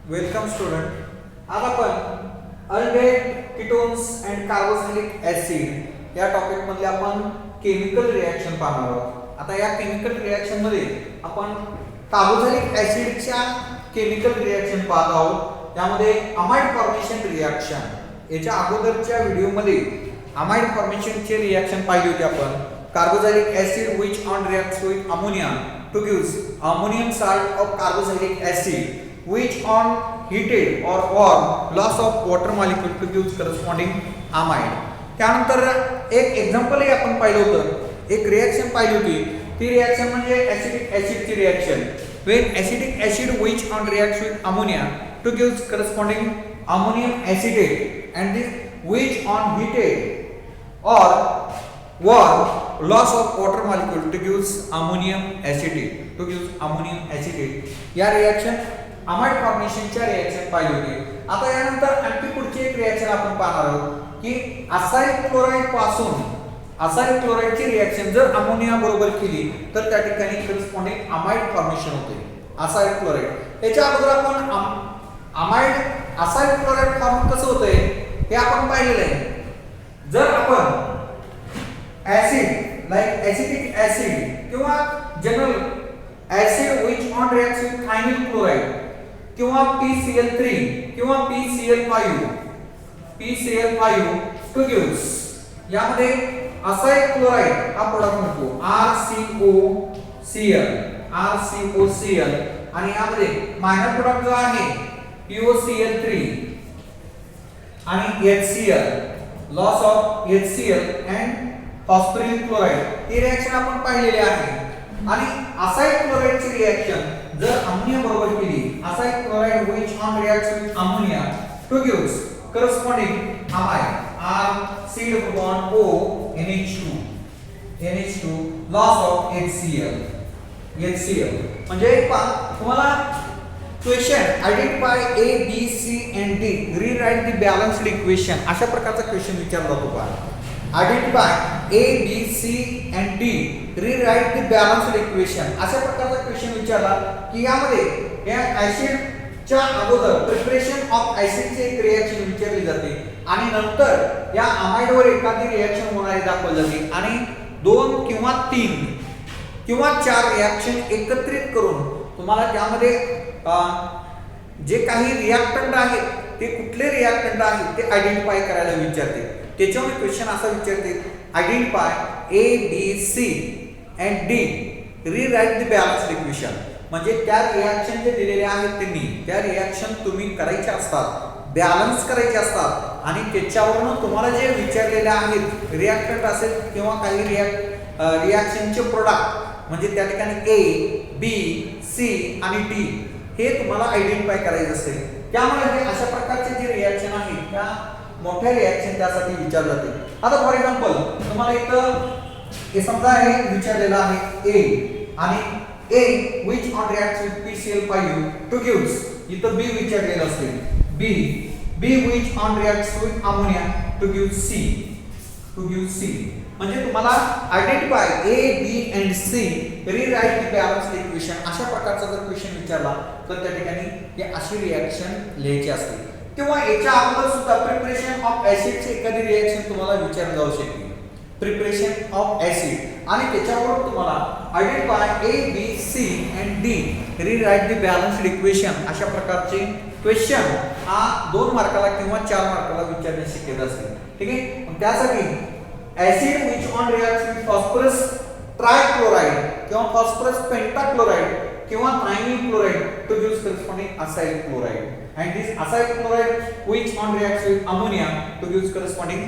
Welcome student. आज आपण aldehyde ketones and carboxylic acid या टॉपिक मध्ये आपण केमिकल रिएक्शन पाहणार आहोत. आता या केमिकल रिएक्शन मध्ये आपण कार्बोक्सिलिक ऍसिडच्या केमिकल रिएक्शन पाहत आहोत. त्यामध्ये अमाइड फॉर्मेशन रिएक्शन, याच्या अगोदरच्या व्हिडिओ मध्ये अमाइड फॉर्मेशन चे रिएक्शन पाहिले होते आपण. Carboxylic acid which on reacts with ammonia to gives ammonium salt of carboxylic acid which on heated or warm loss of water molecule to gives corresponding amide. त्यानंतर एक example ही आपण पाहिलं होतं, एक रिएक्शन पाहिली होती. ती रिएक्शन म्हणजे ऍसिडिक ऍसिड ची reaction. when acidic acid which on reacts with ammonia to gives corresponding ammonium acetate and this which on heated or warm loss of water molecule to gives ammonium acetate या reaction amide फॉर्मेशनच्या reaction पाहिली होती. आता यानंतर आणखी पुढची एक reaction आपण पाहणार आहोत की असाइल क्लोराइड पासून असाइल क्लोराइडची रिएक्शन जर अमोनिया बरोबर केली तर त्या ठिकाणी करस्पॉन्डिंग अमाइड फॉर्मेशन होते. असाइल क्लोराइड याच्या अगोदर आपण अमाइड असाइल क्लोराइड फॉर्म कसं होतंय हे आपण पाहिलेलं आहे. जर आपण ऍसिड लाइक एसिटिक ऍसिड किंवा general acid which on reacts with thionyl chloride किंवा PCl3 किंवा PCl5 to gives यामध्ये असाइल क्लोराइड हा प्रोडक्ट मिळतो RCOCl आणि यामध्ये मायनर प्रोडक्ट जो आहे POCl3 आणि HCl loss of HCl and phosphoryl chloride ही रिएक्शन आपण पाहिलेली आहे. आणि असाइल क्लोराइडची रिएक्शन जर अमोनिया बरोबर केली, acyl chloride which on reacts with ammonia to gives corresponding amide R C bond O NH2 loss of HCl म्हणजे तुम्हाला question identify A B C and D rewrite the balanced equation अशा प्रकारचा question विचारला जातो का. Identify A B C and D rewrite the balanced equation अशा प्रकारचा question विचारला की यामध्ये या ऍसिडच्या अगोदर प्रिपरेशन ऑफ ऍसिडची एक रिएक्शन विचारली जाते आणि नंतर या अमाइडवर एखादी रिएक्शन होणारी दाखवली जाते आणि 2 किंवा 3 किंवा 4 रिएक्शन एकत्रित करून तुम्हाला त्यामध्ये जे काही रिएक्टंट आहेत ते कुठले रिएक्टंट आहेत ते आयडेंटिफाय करायला विचारते. त्याच्यामुळे क्वेश्चन असा विचारते identify A B C and D rewrite the balanced equation म्हणजे त्या रिएक्शन जे दिलेले आहेत त्यांनी त्या रिएक्शन तुम्ही करायच्या असतात, बॅलन्स करायचे असतात आणि त्याच्यावरून तुम्हाला जे विचारलेले आहेत रिएक्टंट असेल किंवा काही रिएक्शनचे प्रोडक्ट म्हणजे त्या ठिकाणी A B C आणि D हे तुम्हाला आयडेंटिफाय करायचे असेल. त्यामुळे हे अशा प्रकारचे जे रिएक्शन आहेत त्या मोठ्या रिएक्शन त्यासाठी विचारले जाते. आता फॉर एक्झाम्पल तुम्हाला इथं हे समजा हे विचारलेलं आहे A आणि A which on reacts with PCl5 to gives इथं B विचारलेलं असेल B which on reacts with ammonia to give C म्हणजे तुम्हाला identify A B and C rewrite the balanced equation अशा प्रकारचा जर क्वेश्चन विचारला तर त्या ठिकाणी हे अशी रिएक्शन लिहायची असते. किंवा याच्या अगोदर सुद्धा प्रिपरेशन ऑफ ऍसिडची एखादी रिएक्शन तुम्हाला विचारली जाऊ शकते. प्रिपरेशन ऑफ ऍसिड आणि त्याच्यावर तुम्हाला identify A B C and D rewrite the balanced equation अशा प्रकारचे क्वेश्चन हा 2 मार्काला किंवा 4 मार्काला विचारण्याची शक्यता असते. ठीक आहे. मग त्यासाठी acid which on reacts with phosphorus trichloride किंवा phosphorus pentachloride किंवा thionyl chloride to gives corresponding acyl chloride and this acyl chloride which on reacts with ammonia to gives corresponding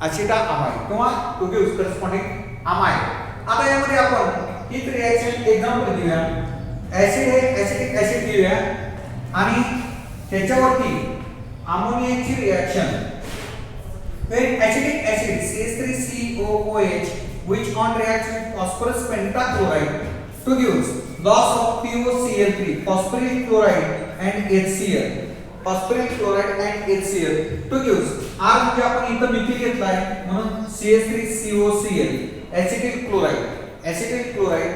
acetamide किंवा to gives corresponding amide. आता यामध्ये आपण ही reaction example घेऊया. Acid हे acetic acid घेऊया आणि त्याच्यावरती अमोनियाची reaction when acidic acid CH3COOH which on reacts with phosphorus pentachloride to gives loss of POCl3 phosphoryl chloride and HCl to gives R म्हणजे आपण इथं मिथिल घेतलाय म्हणून CH3COCl acetyl chloride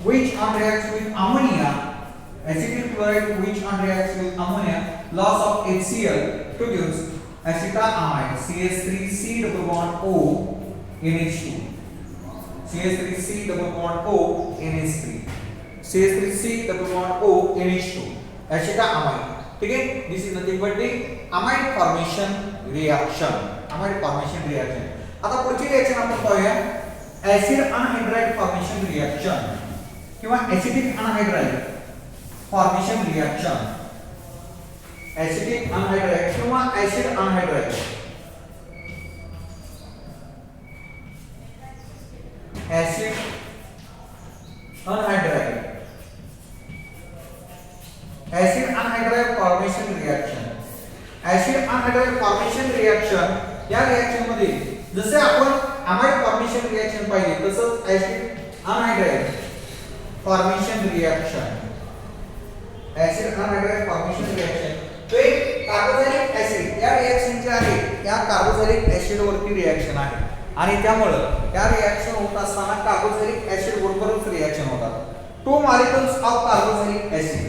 which on reacts with ammonia acetyl chloride which reacts with ammonia, loss of HCl produce acetamide CH3C double bond O NH2, CH3C double bond O NH3, CH3C double bond O NH2, acetamide. ठीक है, this is nothing but the amide formation reaction, amide formation reaction. आता पुढची reaction आपण पाहूया acid anhydride formation reaction किंवा acidic anhydride formation reaction, acidic anhydride किंवा acid anhydride, acid anhydride, acid anhydride formation reaction. Acid anhydride formation reaction या reaction मध्ये जसे आपण अमाइड फॉर्मेशन रिएक्शन पाहिले तसंच acid anhydride formation reaction, acid anhydride formation reaction तो एक कार्बोक्सिलिक ऍसिड या रिएक्शन जे आहे या कार्बोक्सिलिक ऍसिड वरती रिएक्शन आहे आणि त्यामुळे या रिएक्शन होत असताना कार्बोक्सिलिक ऍसिड बरोबरच रिएक्शन होतात. To molecules of carboxylic acid.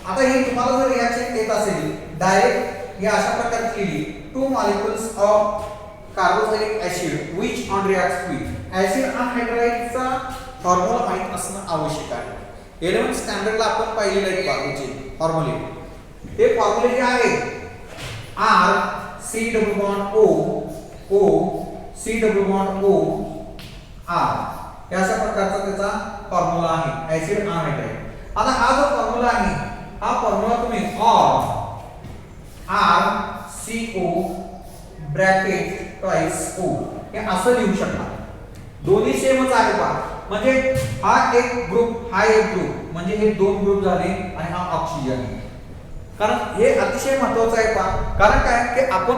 आता हे तुम्हाला जर रिएक्शन येत असेल डायरेक्ट या अशा प्रकारे केली two molecules of carboxylic acid which reacts with acid अनहायड्राइडचा फॉर्म्युला माहित असणं आवश्यक आहे. 11th स्टँडर्डला आपण पाहिलेले आहेत बाकीचे फॉर्म्युले. ते फॉर्म्युले जे आहेत R C double bond O O C double bond O R या अशा प्रकारचा त्याचा फॉर्म्युला आहे ऍसिड अनहायड्राइड. आता हा जो फॉर्म्युला आहे हा फॉर्म्युला तुम्ही R CO bracket twice O हे असं लिहू शकता. दोन्ही सेमच आहे पहा, म्हणजे हा एक ग्रुप हा एक ग्रुप म्हणजे हे दोन ग्रुप झाले आणि हा ऑक्सिजन. कारण हे अतिशय महत्त्वाचं आहे पहा, कारण काय की आपण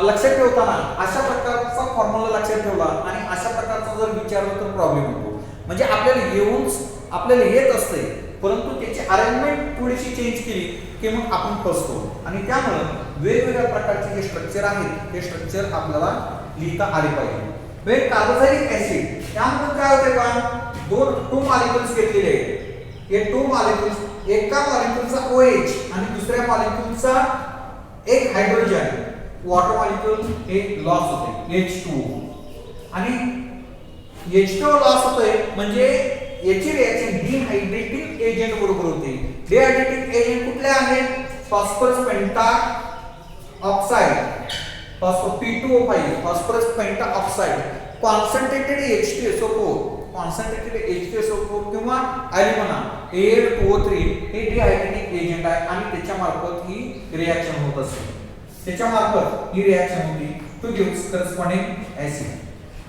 लक्षात ठेवताना अशा प्रकारचा फॉर्म्युला लक्षात ठेवला आणि अशा प्रकारचा जर विचारला तर प्रॉब्लेम होतो. म्हणजे आपल्याला येत असते परंतु त्याची अरेंजमेंट थोडीशी चेंज केली की मग आपण फसतो आणि त्यामुळे वेगवेगळ्या प्रकारचे जे स्ट्रक्चर आहेत ते स्ट्रक्चर आपल्याला लिहिता आले पाहिजे. वेग कार्बोक्सिलिक ऍसिड त्यामध्ये काय होते का टू मॉलिक्युल्स घेतलेले आहेत. हे टू मॉलिक्युल्स एका मॉलिक्युलचा OH आणि दुसऱ्या मॉलिक्युलचा एक हायड्रोजन वॉटर मॉलिक्युल हे लॉस होते H2O आणि H2O लॉस होतोय म्हणजे याची रिएक्शन डिहायड्रेटिंग एजंट बरोबर होते. डिहायड्रेटिंग एजंट कुठले आहेत? Phosphorus penta oxide P2O5 phosphorus penta oxide, concentrated H2SO4 किंवा अल्युमिना Al2O3 हे डिहायड्रेटिंग एजंट आहे आणि त्याच्या मार्फत ही रिएक्शन होत असते. त्याच्या मार्फत ही रिएक्शन होती टू गिव्ह करस्पॉन्डिंग ऍसिड.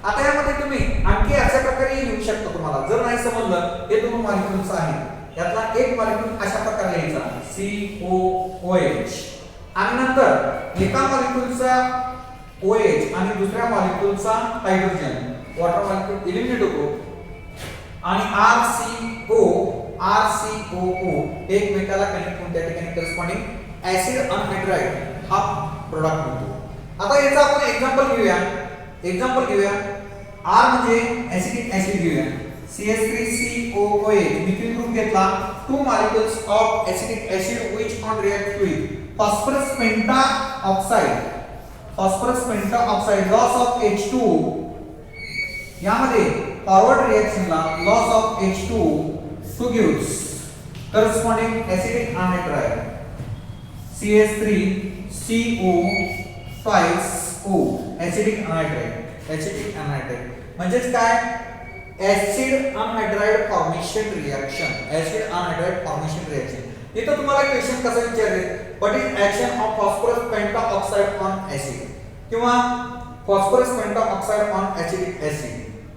आता यामध्ये तुम्ही आणखी अशा प्रकारे लिहू शकता. तुम्हाला जर नाही समजलं हे दोन मॉलिक्युल्स आहेत यातला एक मॉलिक्युल अशा प्रकारे लिहायचा COOH आणि नंतर एका मॉलिक्युलचा OH आणि दुसऱ्या मॉलिक्युलचा हायड्रोजन वॉटर मॉलिक्युल एलिमिनेट होतो आणि RCOO एकमेकाला कनेक्ट होऊन त्या ठिकाणी करस्पॉन्डिंग ऍसिड अनहायड्राइड हा प्रोडक्ट होतो. आता याचा आपण एक्झाम्पल घेऊया. R म्हणजे ऍसिडिक ऍसिड घेऊया. CH3COOH मिथिल ग्रुप घेतला. Two molecules of acidic acid which react with phosphorus penta oxide loss of H2O. यामध्ये फॉरवर्ड रिएक्शनला loss of H2O to gives corresponding acidic anhydride CH3CO twice O acidic anhydride. म्हणजेच काय acid anhydride formation reaction. इथं तुम्हाला question कसं विचारले what is action of phosphorus penta oxide on acid किंवा phosphorus penta oxide on acidic acid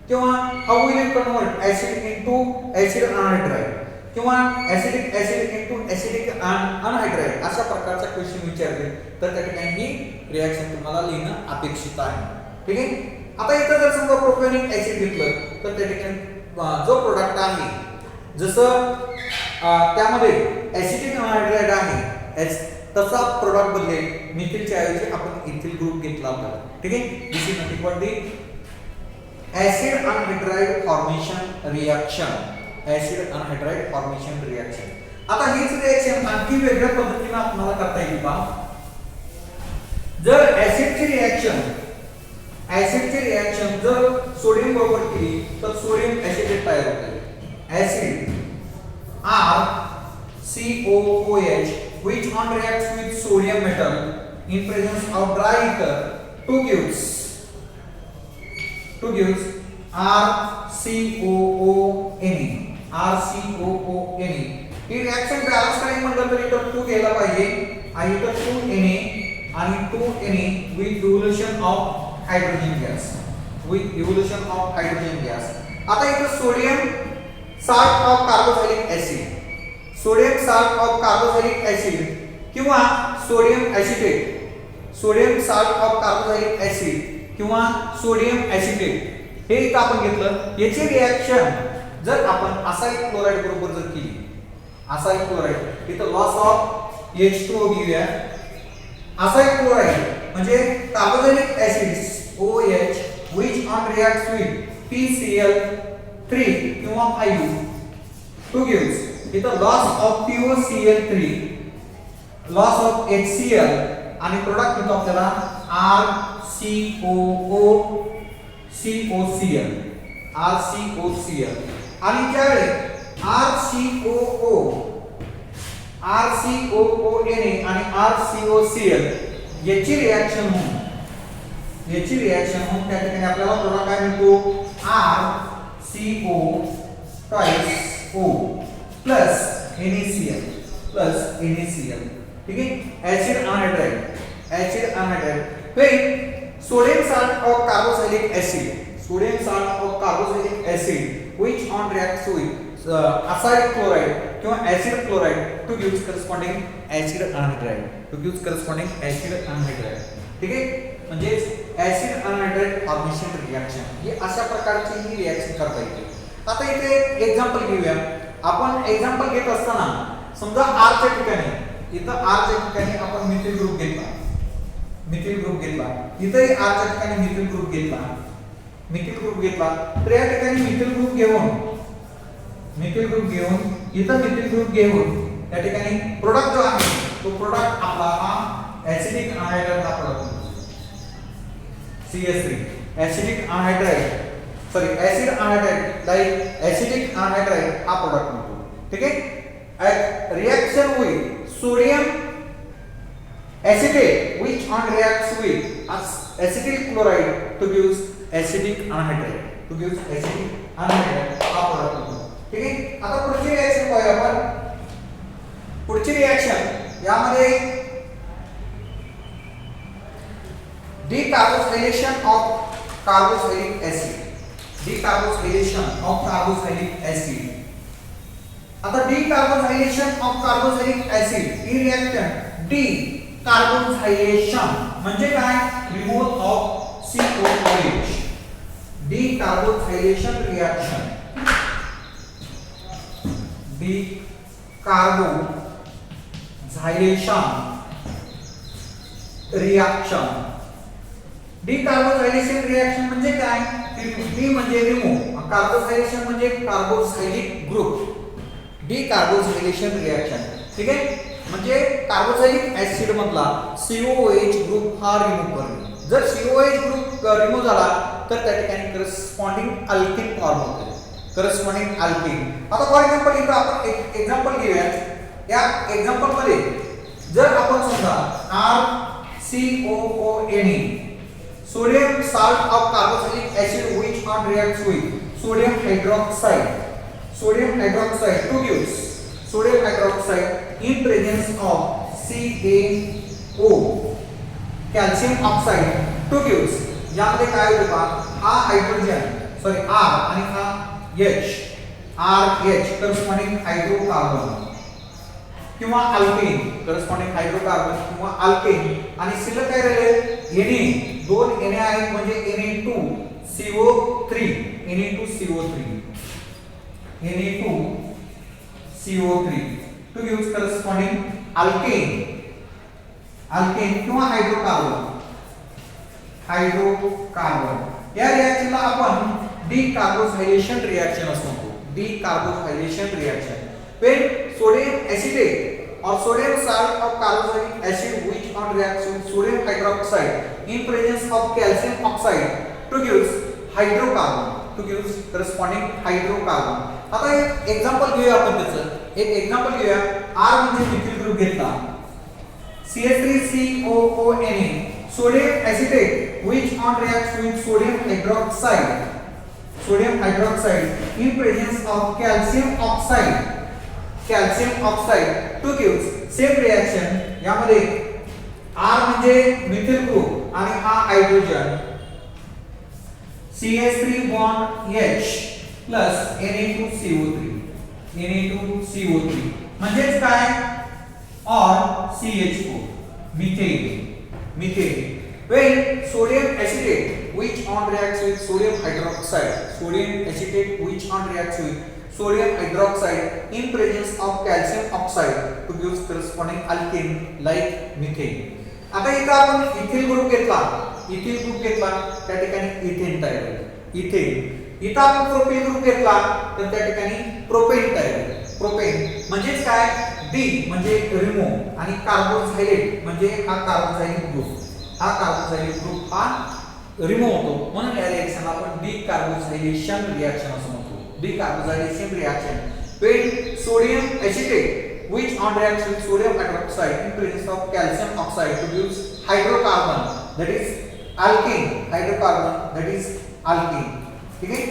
किंवा how will you convert acid into acid anhydride किंवा acidic acid into acidic anhydride अशा प्रकारचा question विचारले तर त्या ठिकाणी ही रिएक्शन तुम्हाला लिहिणं अपेक्षित आहे. ठीक आहे. आता इथं जर समजा प्रोपॅनिक ऍसिड घेतलं तर त्या ठिकाणी जो प्रोडक्ट आहे जसं त्यामध्ये ऍसिडिक अनहायड्राइड आहे तसा प्रोडक्ट बदलेल मिथिलच्या ऐवजी आपण इथिल ग्रुप घेतला होता. ठीक आहे. This is nothing but the acid anhydride formation reaction. आता हीच रिएक्शन आणखी वेगळ्या पद्धतीने आपल्याला करता येईल पहा. जर ऍसिडची रिएक्शन जर सोडियम बरोबर केली तर सोडियम ऍसिटेट तयार होते. Acid RCOOH which on reacts with sodium metal in presence of dry ether to gives RCOONA. He reaction balance करायची म्हटलं तर इथं 2 घ्यायला पाहिजे आणि इथं 2Na आणि 2Na with dilution of hydrogen gas. आता इथं sodium salt of carboxylic acid किंवा सोडियम ऍसिटेट हे इथं आपण घेतलं. याची रिएक्शन जर आपण असाइल क्लोराइड बरोबर जर केली, असाइल क्लोराइड इथं लॉस ऑफ H2O घेऊया. असाइल क्लोराइड म्हणजे carboxylic acid OH which on reacts with PCl3 किंवा 5 to gives इथं loss of POCl3, loss of HCl आणि प्रोडक्ट मिळतो आपल्याला RCOCl. आणि ज्यावेळी RCOONA आणि RCOCl याची रिएक्शन होऊन त्या ठिकाणी आपल्याला प्रोडक्ट काय मिळतो RCO twice O plus NaCl. ठीक आहे. Acid anhydride sodium salt of carboxylic acid which on reacts with acyl chloride किंवा acid chloride to gives corresponding acid anhydride. ठीक आहे. म्हणजे acid anhydride फॉर्मेशन रिएक्शन ही अशा प्रकारची ही रिएक्शन करता येते. आता इथे एक्झाम्पल घेऊया. आपण एक्झाम्पल घेत असताना समजा R च्या ठिकाणी आपण मिथिल ग्रुप घेतला. इथे R च्या ठिकाणी मिथिल ग्रुप घेतला. तर या ठिकाणी मिथिल ग्रुप घेऊन इथं मिथिल ग्रुप घेऊन त्या ठिकाणी प्रोडक्ट जो आहे तो प्रोडक्ट आपला हा ऍसिडिक अनहाइड्राइड हा product CS3 acid anhydride like acidic anhydride हा प्रोडक्ट मिळतो. ठीक आहे. Reaction with sodium acetate which on reacts with acetyl chloride to gives acidic anhydride हा प्रोडक्ट होतो. ठीक आहे. आता पुढची रिएक्शन पाहूया आपण. पुढची रिएक्शन यामध्ये decarboxylation of carboxylic acid. आता decarboxylation of carboxylic acid he reaction decarboxylation म्हणजे काय removal of COOH. decarboxylation reaction म्हणजे काय डी म्हणजे रिमूव्ह, कार्बोक्सिलेशन म्हणजे कार्बोक्सिलिक ग्रुप. Decarboxylation reaction. ठीक आहे. म्हणजे कार्बोक्सिलिक ऍसिड मधला COOH ग्रुप हा रिमूव्ह करणे. जर COOH ग्रुप रिमूव्ह झाला तर त्या ठिकाणी करस्पॉन्डिंग अल्कीन फॉर्म होते. आता फॉर एक्झाम्पल इथं आपण एक एक्झाम्पल घेऊया. या एक्झाम्पल मध्ये जर आपण समजा RCOONA sodium salt of carboxylic acid which on reacts with sodium hydroxide to gives sodium hydroxide in presence of CaO calcium oxide to gives. यामध्ये काय होतं पहा हा हायड्रोजन R आणि हा RH करस्पॉन्डिंग हायड्रोकार्बन किंवा अल्केन किंवा अल्केन आणि शिल्लक काय राहिले Na. दोन Na आहेत म्हणजे Na2CO3 to use corresponding alkane किंवा हायड्रोकार्बन. या रिएक्शनला आपण डिकार्बोक्सिलेशन रिएक्शन असं म्हणतो. Decarboxylation reaction. when sodium acetate or sodium salt of carboxylic acid which on reacts with sodium hydroxide in presence of calcium oxide to gives hydrocarbon, to gives corresponding hydrocarbon. आता एक example घेऊया आपण त्याचं. एक example घेऊया. R म्हणजे methyl group घेतला, CH3COONA sodium acetate which on reacts with sodium hydroxide in presence of calcium oxide to gives same reaction. यामध्ये R म्हणजे मिथिल ग्रुप आणि हा hydrogen, CH3 bond H plus Na2CO3 म्हणजेच काय, or CH4 methane when sodium acetate which on reacts with sodium hydroxide in presence of calcium oxide to gives corresponding alkane like methane. आता इथं आपण ethyl group घेतला, त्या ठिकाणी ethane तयार होईल. इथं आपण प्रोपेन ग्रुप घेतला तर त्या ठिकाणी प्रोपेन तयार होईल. प्रोपेन म्हणजेच काय, डी म्हणजे रिमूव्ह आणि कार्बोक्सिलेट म्हणजे हा कार्बोक्सिलिक ग्रुप हा रिमूव्ह होतो. म्हणून या रिएक्शनला आपण डिकार्बोक्सिलेशन रिएक्शन असं म्हणतो. Decarboxylation reaction when sodium acetate which on reacts with sodium hydroxide in presence of calcium oxide produce hydrocarbon that is alkene. ठीक आहे.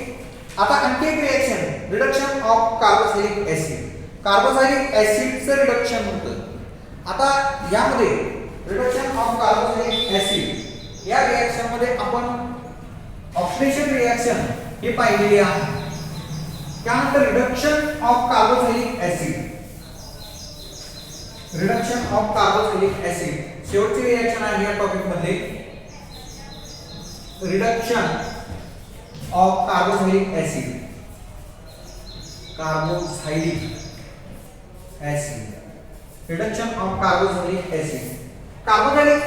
आता आणखी एक reaction, reduction of carboxylic acid. Carboxylic ऍसिडचं रिडक्शन होतं. आता यामध्ये रिडक्शन ऑफ कार्बोक्सिलिक ऍसिड या रिएक्शन मध्ये आपण ऑक्सिडेशन रिएक्शन हे पाहिलेली आहे. त्यानंतर रिडक्शन ऑफ कार्बोक्सिलिक ऍसिड शेवटची रिएक्शन आहे या टॉपिक मध्ये, reduction of carboxylic acid. Reduction of carboxylic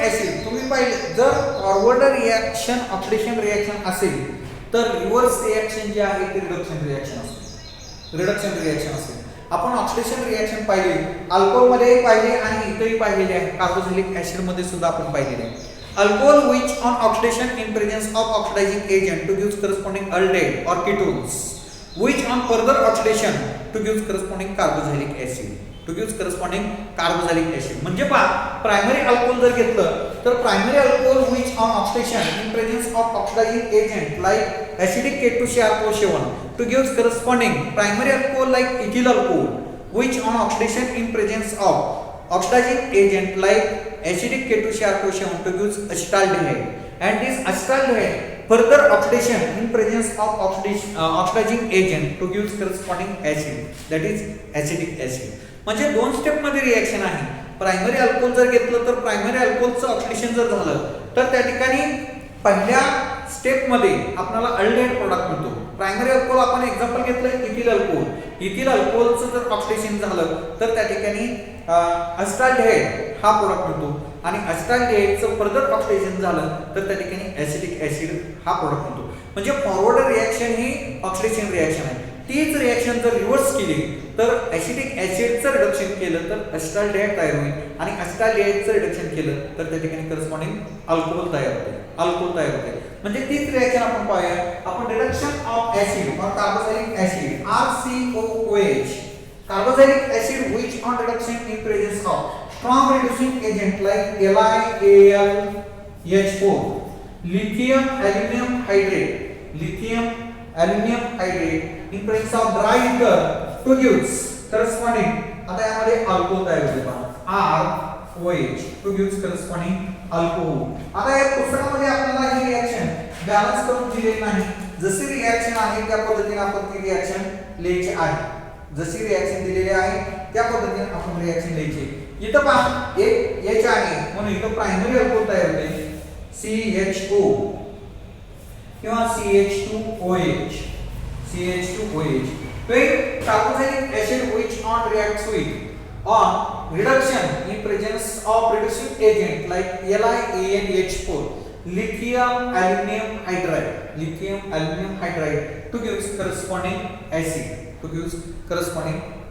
acid तुम्ही पाहिले, जर फॉरवर्ड रिएक्शन ऑक्सिडेशन रिएक्शन असेल तर रिव्हर्स रिएक्शन जे आहे ते रिडक्शन रिएक्शन असेल. आपण ऑक्सिडेशन रिएक्शन पाहिली, अल्कोहोल मध्ये पाहिली आणि इथेही पाहिलेली आहे, कार्बोक्सिलिक ऍसिड मध्ये सुद्धा आपण पाहिलेले आहे. Alcohol which on oxidation in presence of oxidizing agent to gives corresponding aldehyde or ketones which on further oxidation to gives corresponding carboxylic acid. म्हणजे पहा, प्रायमरी अल्कोहोल जर घेतलं तर primary alcohol which on oxidation in presence of oxidizing agent like acidic K2CrCO7 to gives corresponding primary alcohol like ethyl alcohol which on oxidation in presence of oxidizing agent like acidic K2CrCO7 to gives acetaldehyde, and this acetaldehyde further oxidation in presence of oxidizing agent to gives corresponding acid, that is acetic acid. म्हणजे दोन step मध्ये reaction आहे. Primary alcohol जर घेतलं तर primary अल्कोहोलचं oxidation जर झालं तर त्या ठिकाणी पहिल्या स्टेप मध्ये आपल्याला अल्डेहाइड प्रोडक्ट मिळतो. प्रायमरी अल्कोहोल आपण एक्झाम्पल घेतलं इथिल अल्कोहोलचं जर ऑक्सिडेशन झालं तर त्या ठिकाणी acetaldehyde हा प्रोडक्ट मिळतो आणि acetaldehydeचं फर्दर ऑक्सिडेशन झालं तर त्या ठिकाणी ऍसिटिक ऍसिड हा प्रोडक्ट मिळतो. म्हणजे फॉरवर्ड रिएक्शन ही ऑक्सिडेशन रिएक्शन आहे. तीच रिएक्शन जर रिव्हर्स केली तर ऍसिटिक ऍसिडचं रिडक्शन केलं तर acetaldehyde तयार होईल आणि acetaldehydeचं रिडक्शन केलं तर त्या ठिकाणी करस्पॉन्डिंग अल्कोहोल तयार होते. म्हणजे तीच रिएक्शन आपण पाहूया. आपण रिडक्शन ऑफ ऍसिड और carboxylic acid RCOOH, carboxylic acid which on reduction in presence of strong reducing agent like LiAlH4, lithium aluminum hydrate in presence of dry ether to gives corresponding. आता यामध्ये alcohol तयार होते पहा, ROH to gives corresponding alcohol. आता या पुस्तकामध्ये आपल्याला ही reaction balance करून दिलेली नाही. जशी रिएक्शन आहे त्या पद्धतीने आपण ती रिएक्शन लिहायची आहे. जशी रिएक्शन दिलेली आहे त्या पद्धतीने आपण रिएक्शन लिहायची. इथं पहा एक H आहे म्हणून इथं प्रायमरी अल्कोहोल तयार होते CHO किंवा CH2OH. When carboxylic acid which on reacts with on reduction in presence of reducing agent like LiAlH4, lithium aluminum hydride to gives corresponding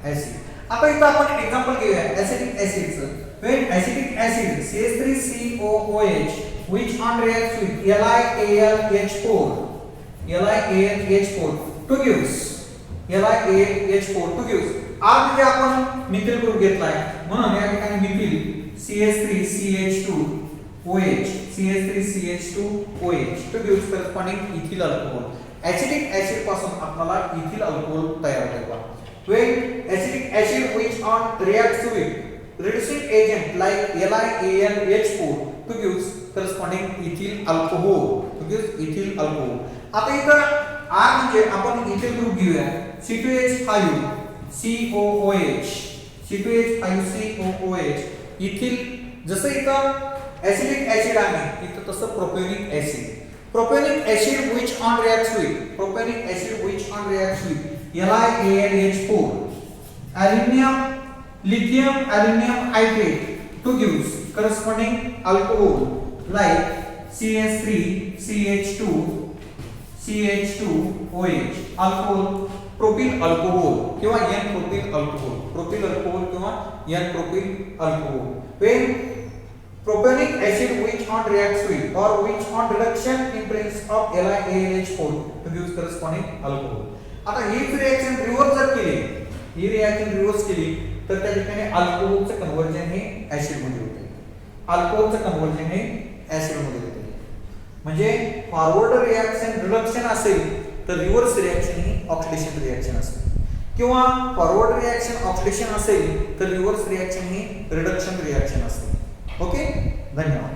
acid. आता इथं आपण एक्झाम्पल घेऊया acidic ऍसिडचं. When acetic acid CH3COOH which on reacts with LiAlH4 to gives LiAlH4 to gives R म्हणजे आपण methyl group घेतलाय म्हणून या ठिकाणी methyl CH3CH2OH to gives corresponding ethyl alcohol. Acetic acid पासून आपल्याला ethyl alcohol तयार होते. When acetic acid which on reacts with reducing agent like LiAlH4 to gives corresponding ethyl alcohol आता इथं R म्हणजे आपण इथिल ग्रुप घेऊया C2H5COOH इथिल जसं इथं ऍसिडिक ऍसिड आहे इथं तसं प्रोपेनिक acid which on reacts with LiAlH4 lithium aluminum hydrate to gives corresponding alcohol like CH3CH2OH alcohol propyl alcohol किंवा N propyl alcohol किंवा N propyl alcohol. When propionic acid which on reacts with or which on reduction in presence of LiAlH4 to gives corresponding alcohol. आता ही reaction reverse केली तर त्या ठिकाणी अल्कोहोलचं conversion हे acid मध्ये होते. म्हणजे फॉरवर्ड रिएक्शन रिडक्शन असेल तर रिव्हर्स रिएक्शन ही ऑक्सिडेशन रिएक्शन असेल किंवा फॉरवर्ड रिएक्शन ऑक्सिडेशन असेल तर रिव्हर्स रिएक्शन ही रिडक्शन रिएक्शन असेल. ओके, धन्यवाद.